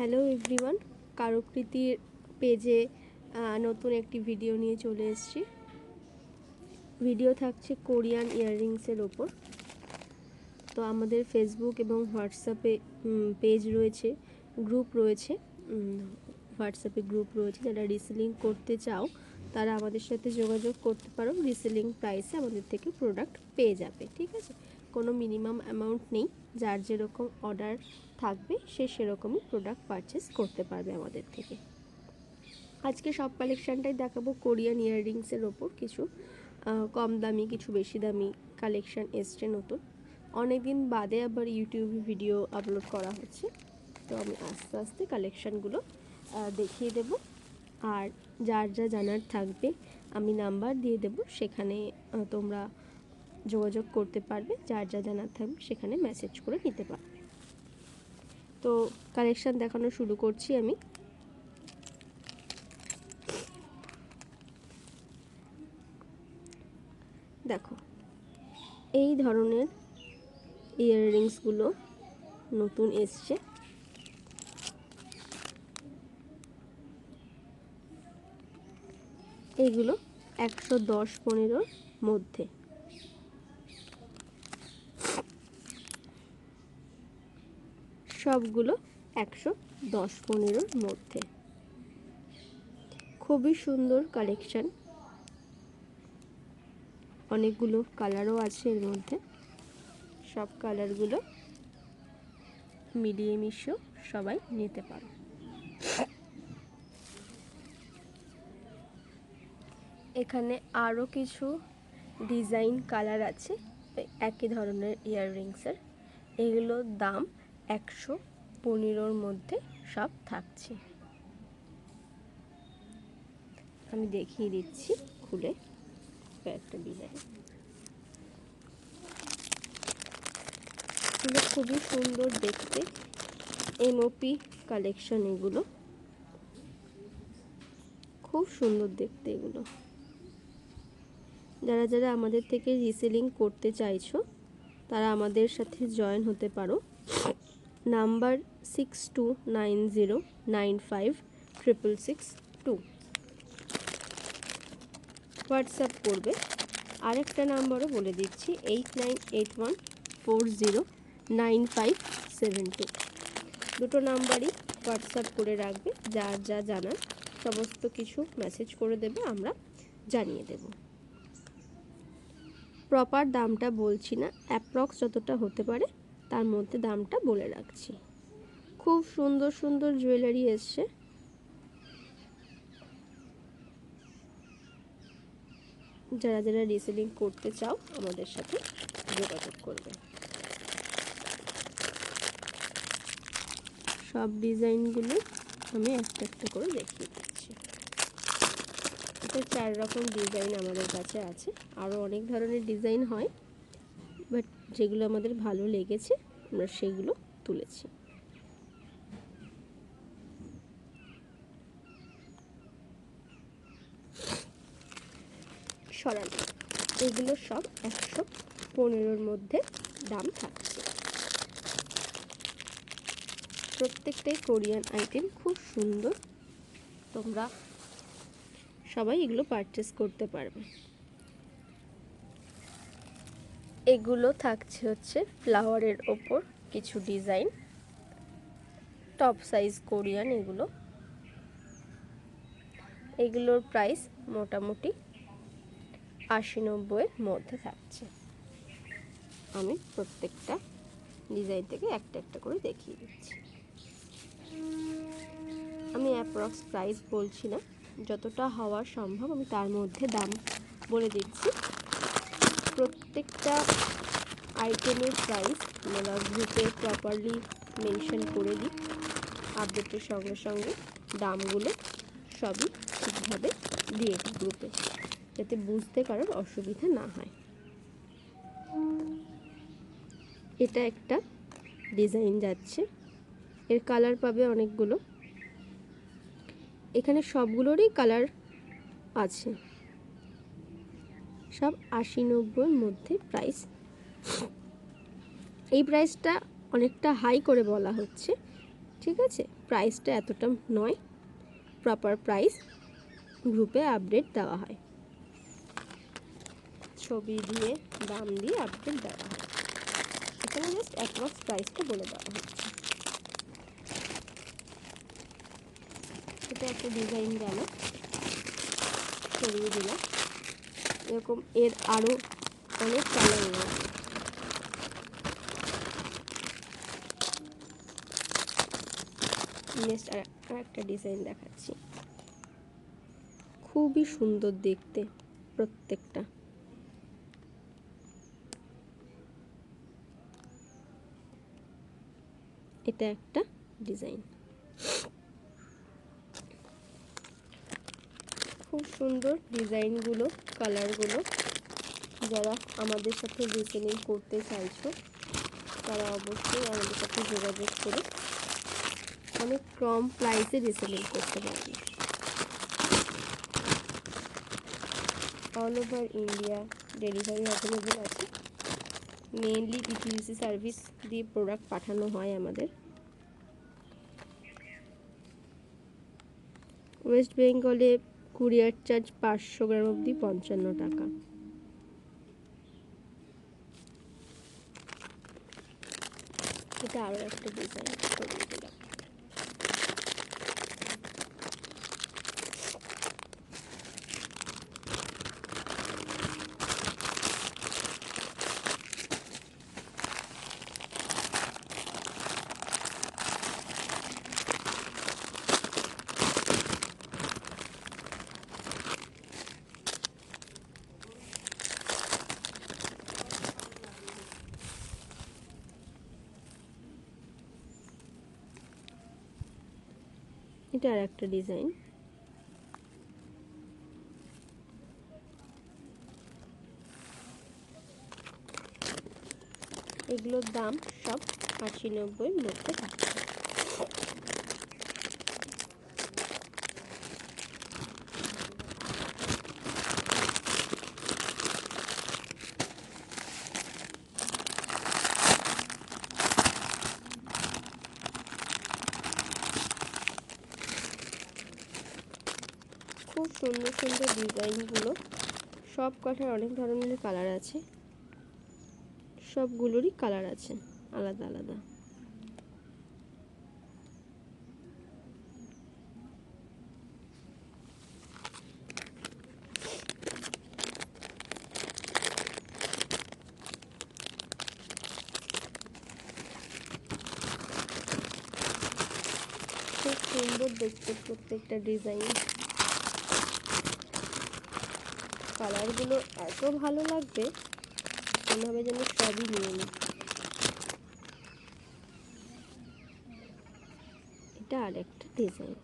Hello everyone, কারুকৃতির পেজে নতুন একটি ভিডিও নিয়ে চলে এসেছি। ভিডিও থাকছে কোরিয়ান ইয়াররিংসের ওপর। তো আমাদের ফেসবুক এবং হোয়াটসঅ্যাপে পেজ রয়েছে, গ্রুপ রয়েছে, হোয়াটসঅ্যাপে গ্রুপ রয়েছে। যারা রিসেলিং করতে চাও তারা আমাদের সাথে যোগাযোগ করতে পারো। রিসেলিং প্রাইসে আমাদের থেকে প্রোডাক্ট পেয়ে যাবে, ঠিক আছে? কোনো মিনিমাম অ্যামাউন্ট নেই, যার যেরকম অর্ডার থাকবে সে সেরকমই প্রোডাক্ট পারচেস করতে পারবে আমাদের থেকে। আজকে সব কালেকশানটাই দেখাবো কোরিয়ান ইয়াররিংসের ওপর। কিছু কম দামি, কিছু বেশি দামি কালেকশান এসছে নতুন। অনেক দিন বাদে আবার ইউটিউবে ভিডিও আপলোড করা হচ্ছে, তো আমি আস্তে আস্তে কালেকশানগুলো দেখিয়ে দেব। আর যার যা জানার থাকবে আমি নাম্বার দিয়ে দেব, সেখানে তোমরা যোগাযোগ করতে পারবে। যার যা জানার থাকবে সেখানে মেসেজ করে নিতে পারবে। তো কালেকশান দেখানো শুরু করছি আমি। দেখো, এই ধরনের ইয়াররিংসগুলো নতুন এসছে। এগুলো 110-15 মধ্যে। সবগুলো 110-15 মধ্যে। খুবই সুন্দর কালেকশান, অনেকগুলো কালারও আছে এর মধ্যে। সব কালারগুলো মিলিয়ে মিশিয়েও সবাই নিতে পারো। এখানে আরও কিছু ডিজাইন কালার আছে একই ধরনের ইয়াররিংসের। এগুলোর দাম 115-র মধ্যে সব থাকছে। আমি দেখিয়ে দিচ্ছি খুলে একটা ডিজাইন। এগুলো খুবই সুন্দর দেখতে, এমওপি কালেকশন। এগুলো খুব সুন্দর দেখতে। এগুলো যারা যারা আমাদের থেকে রিসেলিং করতে চাইছো তারা আমাদের সাথে জয়েন হতে পারো। নাম্বার 6290956662 হোয়াটসঅ্যাপ করবে। আরেকটা নাম্বারও বলে দিচ্ছি, 8981409572। দুটো নাম্বারই হোয়াটসঅ্যাপ করে রাখবে। যার যা জানার সমস্ত কিছু মেসেজ করে দেবে, আমরা জানিয়ে দেব। প্রপার দামটা বলছি না, অ্যাপ্রক্স যতটা হতে পারে তার মধ্যে দামটা বলে রাখছি। খুব সুন্দর সুন্দর জুয়েলারি এসছে। যারা যারা রিসেলিং করতে চাও আমাদের সাথে যোগাযোগ করবে। সব ডিজাইনগুলো আমি একটা একটা করে দেখিয়ে দিচ্ছি। এটা 4 রকম ডিজাইন আমাদের কাছে আছে। আরও অনেক ধরনের ডিজাইন হয়, বাট যেগুলো আমাদের ভালো লেগেছে আমরা সেগুলো তুলেছি। সরানো এগুলো সব 115-র মধ্যে দাম থাকছে। প্রত্যেকটাই কোরিয়ান আইটেম, খুব সুন্দর। তোমরা সবাই এগুলো পারচেস করতে পারবে। এগুলো থাকছে হচ্ছে ফ্লাওয়ারের ওপর কিছু ডিজাইন, টপ সাইজ কোরিয়ান। এগুলোর প্রাইস মোটামুটি 80-90-এর মধ্যে থাকছে। আমি প্রত্যেকটা ডিজাইন থেকে একটা একটা করে দেখিয়ে দিচ্ছি। আমি অ্যাপ্রক্স প্রাইস বলছি না, যতটা হওয়া সম্ভব আমি তার মধ্যে দাম বলে দিচ্ছি। প্রত্যেকটা আইটেমের প্রাইস আমরা গ্রুপে প্রপারলি মেনশন করে দিই। আপডেটের সঙ্গে সঙ্গে দামগুলো সবই ঠিকভাবে দিয়ে দিই গ্রুপে, যাতে বুঝতে কারোর অসুবিধা না হয়। এটা একটা ডিজাইন যাচ্ছে, এর কালার পাবে অনেকগুলো। এখানে সবগুলোরই কালার আছে। সব 80-90-এর মধ্যে প্রাইস। এই প্রাইসটা অনেকটা হাই করে বলা হচ্ছে, ঠিক আছে, প্রাইসটা এতটা নয়, প্রপার প্রাইস গ্রুপে আপডেট দেওয়া হয়, ছবি দিয়ে দাম দিয়ে আপডেট দেওয়া হয়। এখানে জাস্ট অ্যাপ্রক্স প্রাইসটা বলে দেওয়া হচ্ছে। এটা একটা ডিজাইন গেল, সরিয়ে দিলাম। এরকম এর আরও অনেক কালার রয়েছে। নেক্সট আর একটা ডিজাইন দেখাচ্ছি, খুবই সুন্দর দেখতে প্রত্যেকটা। এটা একটা ডিজাইন, খুব সুন্দর ডিজাইনগুলো, কালারগুলো। যারা আমাদের সাথে রিসেলিং করতে চাইছো তারা অবশ্যই আমাদের সাথে যোগাযোগ করে অনেক কম প্রাইসে রিসেলিং করতে পারবে। All over India delivery available আছে। মেইনলি ডিটিডিসি সার্ভিস দিয়ে প্রোডাক্ট পাঠানো হয় আমাদের। ওয়েস্ট বেঙ্গলে কুরিয়ার চার্জ 500 গ্রাম অবধি 55 টাকা। এটা আরও একটা ডিজাইন করিয়ে দিলাম। এটা আর একটা ডিজাইন, এগুলোর দাম সব 80-90 মধ্যে থাকে। খুব সুন্দর সুন্দর ডিজাইনগুলো, সব কটার অনেক ধরনের কালার আছে, সবগুলোরই কালার আছে আলাদা আলাদা। খুব সুন্দর দেখতে প্রত্যেকটা ডিজাইন, কালারগুলো এত ভালো লাগবে মনে হবে যেন সবই নিয়ে নিই। এটা আর একটা ডিজাইন,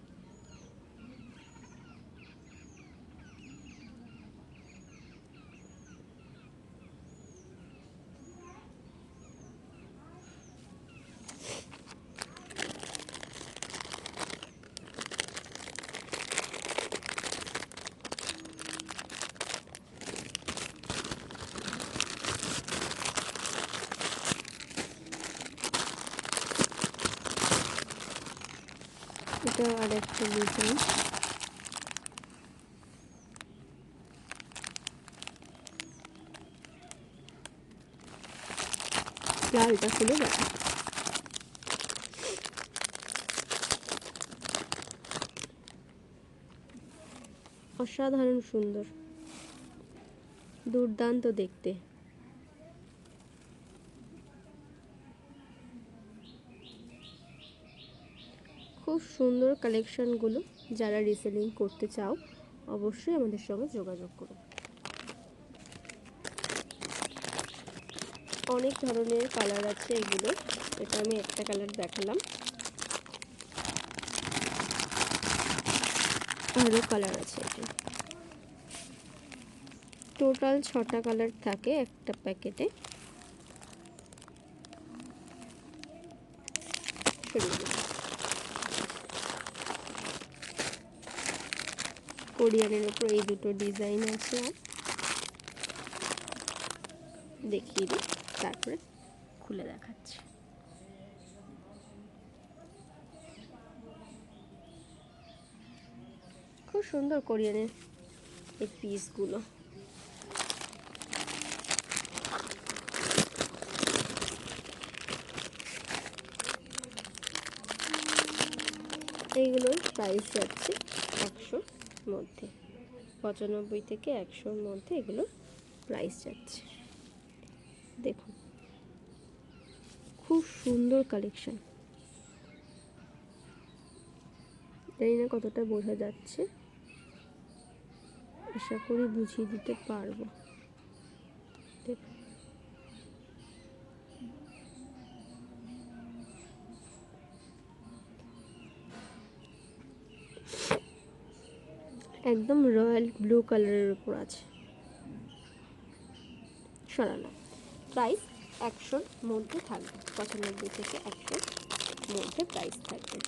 এটা আর একটা ডিজাইন। লালটা খুলে দেখা, অসাধারণ সুন্দর, দুর্দান্ত দেখতে। খুব সুন্দর কালেকশনগুলো, যারা রিসেলিং করতে চাও অবশ্যই আমাদের সঙ্গে যোগাযোগ করো। অনেক ধরনের কালার আছে এগুলো, এটা আমি একটা কালার দেখালাম, আরও কালার আছে। এটা টোটাল 6টা কালার থাকে একটা প্যাকেটে। কোরিয়ানের উপর এই দুটো ডিজাইন আছে, আর দেখিয়ে দিই তারপরে খুলে দেখাচ্ছি। খুব সুন্দর কোরিয়ানের এই পিসগুলো। এইগুলোর প্রাইস যাচ্ছে 100-র মধ্যে, 95 থেকে 100-র মধ্যে এগুলোর প্রাইস যাচ্ছে। দেখুন খুব সুন্দর কালেকশন। জানি না কতটা বোঝা যাচ্ছে, আশা করি বুঝিয়ে দিতে পারবো। দেখুন একদম রয়্যাল ব্লু কালারের উপর আছে, সরানো। প্রাইস 100-র মধ্যে থাকবে, 95 থেকে 100-র মধ্যে প্রাইস থাকবে।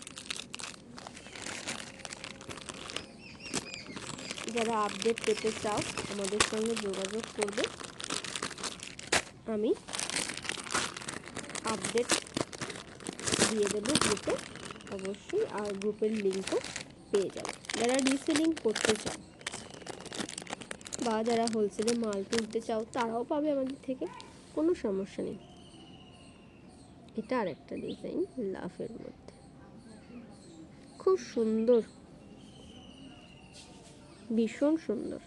যারা আপডেট পেতে চাও আমাদের সঙ্গে যোগাযোগ করবে, আমি আপডেট দিয়ে দেবো গ্রুপে অবশ্যই, আর গ্রুপের লিঙ্কও পেয়ে যাবে। যারা রিসেলিং করতে চাও বা যারা হোলসেলে মাল তুলতে চাও তারাও পাবে আমাদের থেকে, কোনো সমস্যা নেই। এটা আর একটা ডিজাইন লাভের মধ্যে, খুব সুন্দর, ভীষণ সুন্দর।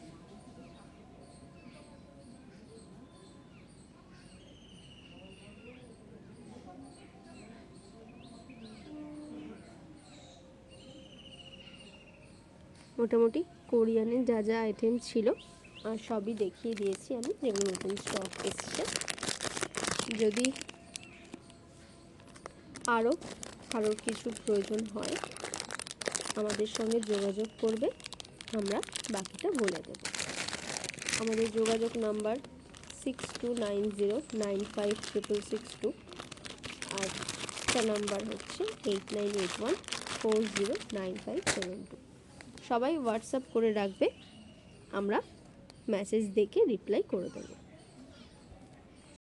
মোটামুটি কোরিয়ানের যা যা আইটেম ছিল আর সবই দেখিয়ে দিয়েছি আমি, যেগুলো নতুন স্টক এসছে। যদি আরও কারোর কিছু প্রয়োজন হয় আমাদের সঙ্গে যোগাযোগ করবে, আমরা বাকিটা বলে দেব। আমাদের যোগাযোগ নাম্বার 6290956662, আর একটা নাম্বার হচ্ছে 8981409572। সবাই হোয়াটসঅ্যাপ করে রাখবে, আমরা মেসেজ দেখে রিপ্লাই করে দেবো।